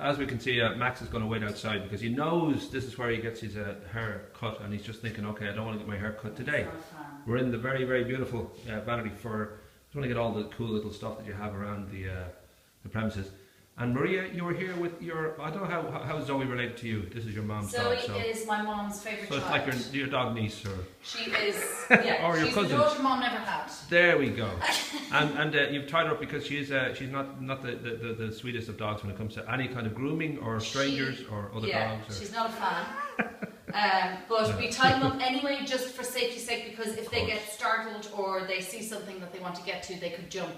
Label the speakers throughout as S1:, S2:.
S1: as we can see, Max is going to wait outside because he knows this is where he gets his hair cut, and he's just thinking, okay, I don't want to get my hair cut today. We're in the very, very beautiful Vanity Fur. I just want to get all the cool little stuff that you have around the premises. And Maria, you were here with your, I don't know how is Zoe related to you? This is your mom's dog.
S2: Zoe is my mom's favourite child.
S1: So it's like your dog niece, or?
S2: She is, yeah,
S1: or your
S2: she's
S1: cousin.
S2: the daughter mom never had.
S1: There we go. and you've tied her up because she's not the sweetest of dogs when it comes to any kind of grooming or strangers or other dogs. Or...
S2: she's not a fan. But we tie them up anyway just for safety's sake, because if they get startled or they see something that they want to get to, they could jump.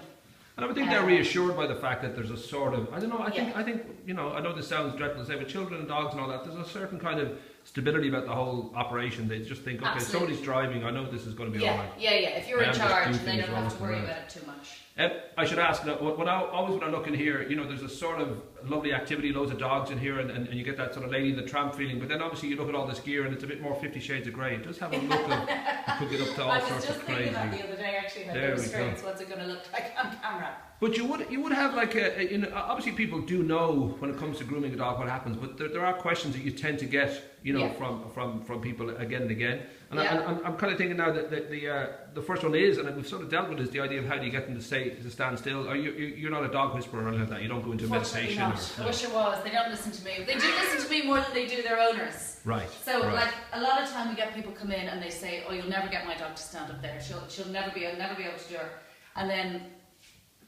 S1: And I would think they're reassured by the fact that there's a sort of, I don't know, I think, you know, I know this sounds dreadful to say, but children and dogs and all that, there's a certain kind of stability about the whole operation. They just think, okay, somebody's driving, I know this is going to be all right.
S2: Yeah, if you're in charge, they don't have to worry about it too much.
S1: I should ask, when I look in here, you know, there's a sort of lovely activity, loads of dogs in here, and you get that sort of Lady in the Tramp feeling, but then obviously you look at all this gear and it's a bit more 50 Shades of Grey. It does have a look of, you could get up to all sorts of crazy.
S2: I was just thinking that the other day, actually, how those straights, what's it going to look like on camera?
S1: But you would have like you know, obviously people do know when it comes to grooming a dog what happens, but there are questions that you tend to get, you know, from people again and again. And I'm kind of thinking now that the first one is, and we've sort of dealt with, is the idea of how do you get them to stand still. Are you're not a dog whisperer or anything like that? You don't go into meditation.
S2: Not. I wish I was. They don't listen to me. They do listen to me more than they do their owners.
S1: Right.
S2: So like a lot of time we get people come in and they say, "Oh, you'll never get my dog to stand up there. I'll never be able to do her." And then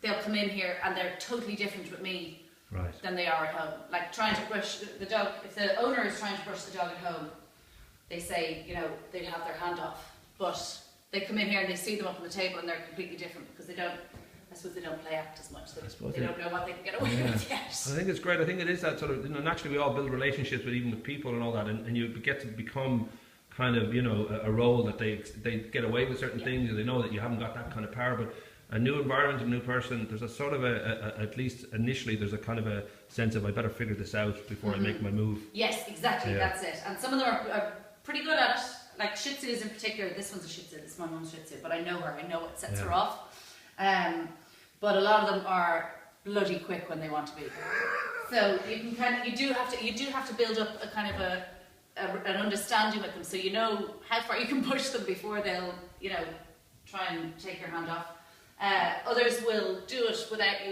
S2: they'll come in here and they're totally different with me than they are at home. Like trying to brush the dog, if the owner is trying to brush the dog at home, they say, you know, they'd have their hand off. But they come in here and they see them up on the table and they're completely different because they don't, I suppose they don't play act as much. They don't know what they can get away with yet. I
S1: think it's great. I think it is that sort of, you know, naturally we all build relationships with people and all that, and you get to become kind of, you know, a role that they get away with certain things, and they know that you haven't got that kind of power. But a new environment, a new person, there's a sort of at least initially, there's a kind of a sense of I better figure this out before I make my move.
S2: Yes, exactly, that's it. And some of them are pretty good at it, like Shih Tzus in particular. This one's a Shih Tzu, this is my mum's Shih Tzu, but I know her, I know what sets her off. But a lot of them are bloody quick when they want to be. So you do have to build up a kind of an understanding with them, so you know how far you can push them before they'll, you know, try and take your hand off. Others will do it without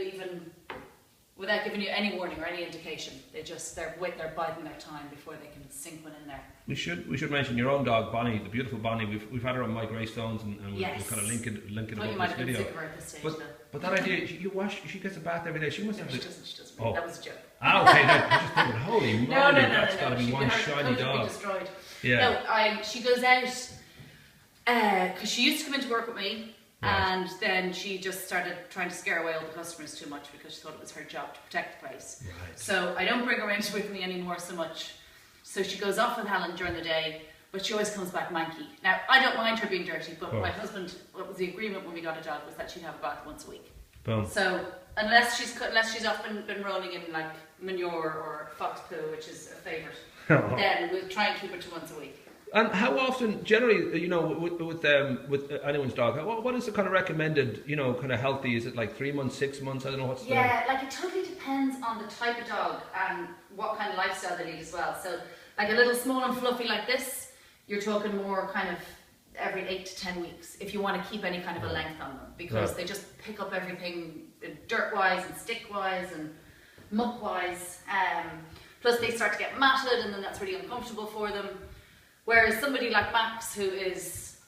S2: giving you any warning or any indication. They're biding their time before they can sink one in there. We should
S1: mention your own dog, Bonnie, the beautiful Bonnie. We've had her on My Greystones, and we'll kind of link it
S2: above
S1: this video.
S2: Sick of her at this stage,
S1: but that idea, she gets a bath every day. She must have.
S2: She doesn't. Oh. That was a joke.
S1: Okay, I'm just thinking, holy moly, that's got to be one shiny dog.
S2: Destroyed.
S1: Yeah.
S2: No, she goes out because she used to come into work with me. And then she just started trying to scare away all the customers too much because she thought it was her job to protect the place. So I don't bring her into with me anymore so much. So she goes off with Helen during the day, but she always comes back manky. Now, I don't mind her being dirty, but my husband, what was the agreement when we got a dog was that she'd have a bath once a week.
S1: Boom.
S2: So unless she's often been rolling in like manure or fox poo, which is a favourite, then we'll try and keep her to once a week.
S1: And how often, generally, you know, with anyone's dog, what is the kind of recommended, you know, kind of healthy? Is it like 3 months, 6 months? I don't know what's
S2: like it totally depends on the type of dog and what kind of lifestyle they lead as well. So, like a little small and fluffy like this, you're talking more kind of every 8 to 10 weeks if you want to keep any kind of a length on them, because they just pick up everything dirt-wise and stick-wise and muck-wise. Plus, they start to get matted, and then that's really uncomfortable for them. Whereas somebody like Max, who is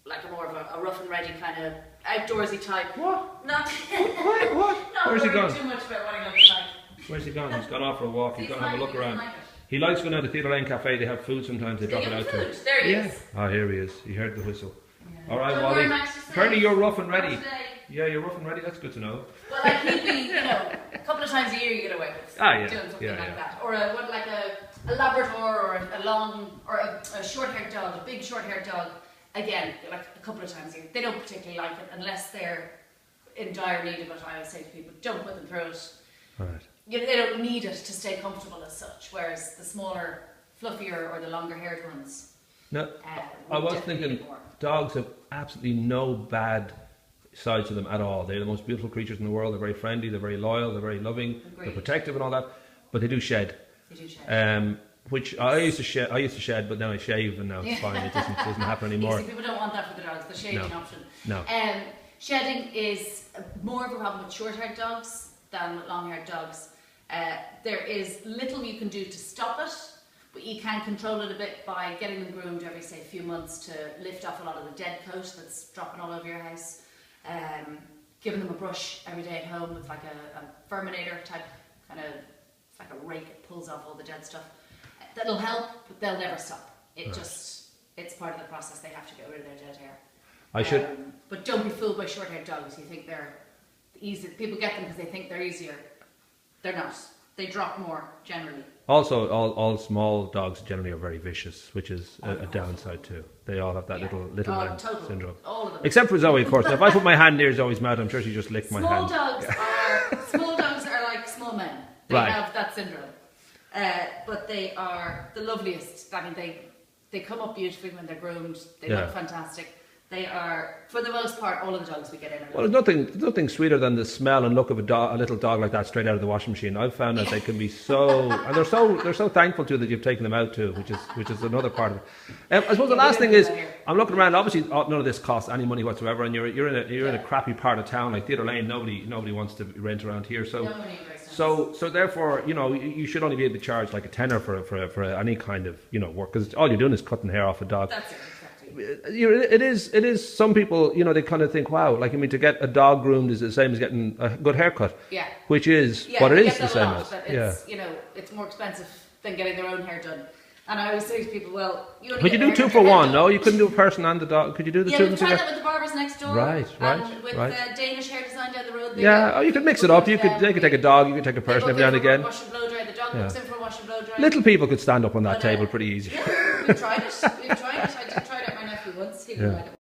S2: like more of a rough and ready kind of outdoorsy type.
S1: What?
S2: Not
S1: what? Where's he gone?
S2: Too much about what he looks like.
S1: Where's he gone? He's gone off for a walk. He's gone to have a look around. He likes going out to Theatre Lane Cafe. They have food sometimes. They drop it out to him.
S2: There he is.
S1: Oh, here he is. He heard the whistle.
S2: Yeah.
S1: All right, Wally. Apparently you're rough and ready. Yeah, you're rough and ready. That's good to know.
S2: Well, like he'd be, you know, a couple of times a year you get away with doing something like that, or a Labrador, or a short-haired dog, a big short-haired dog. Again, like a couple of times a year. They don't particularly like it unless they're in dire need of it. I always say to people, don't put them through it.
S1: Right.
S2: You know, they don't need it to stay comfortable as such. Whereas the smaller, fluffier, or the longer-haired ones.
S1: No, I was thinking dogs have absolutely no bad sides to them at all. They're the most beautiful creatures in the world. They're very friendly, they're very loyal, they're very loving, they're protective and all that. but they do shed.
S2: They do shed.
S1: Which I used to shed, but now I shave, and now it's fine. It doesn't happen anymore.
S2: People don't want that for the dogs. The shaving option.
S1: No.
S2: Shedding is more of a problem with short-haired dogs than with long-haired dogs. There is little you can do to stop it, but you can control it a bit by getting them groomed every, say, few months to lift off a lot of the dead coat that's dropping all over your house. Giving them a brush every day at home with like a Furminator type kind of, it's like a rake that pulls off all the dead stuff. That'll help, but they'll never stop. It's part of the process. They have to get rid of their dead hair. But don't be fooled by short-haired dogs. You think they're easy. People get them because they think they're easier. They're not. They drop more generally.
S1: Also, all small dogs generally are very vicious, which is a downside too. They all have that little man syndrome. All of them. Except for Zoe, of course. If I put my hand near Zoe's mouth, I'm sure she just licked my hand.
S2: Small dogs are like small men. They have that syndrome. But they are the loveliest. I mean, they come up beautifully when they're groomed. They look fantastic. They are, for the most part, all of the dogs we get in are
S1: well, there's nothing sweeter than the smell and look of a little dog like that straight out of the washing machine. I've found that they can be so, and they're so thankful to that you've taken them out too, which is another part of it. I suppose the last thing is, I'm looking around. Obviously, none of this costs any money whatsoever, and you're in a crappy part of town like Theatre Lane. Nobody wants to rent around here, so therefore, you should only be able to charge like a tenner for any kind of work, because all you're doing is cutting hair off a dog.
S2: That's it.
S1: It is. Some people, they kind of think, wow, to get a dog groomed is the same as getting a good haircut.
S2: Yeah.
S1: Which is what it is the same as.
S2: It's, it's more expensive than getting their own hair done. And I always say to people, well,
S1: could you do 2 for 1? No, you couldn't do a person and the dog. Could you do the 2
S2: together? Yeah, we tried that with the barbers next door.
S1: Right.
S2: And with the Danish hair design down the road.
S1: You could mix it up. They could take a dog, you could take a person every now and again.
S2: Wash and blow dry. The dog looks in for a wash and blow dry.
S1: Little people could stand up on that table pretty easy.
S2: Yeah, we've tried it. I tried it out my nephew once. He didn't like it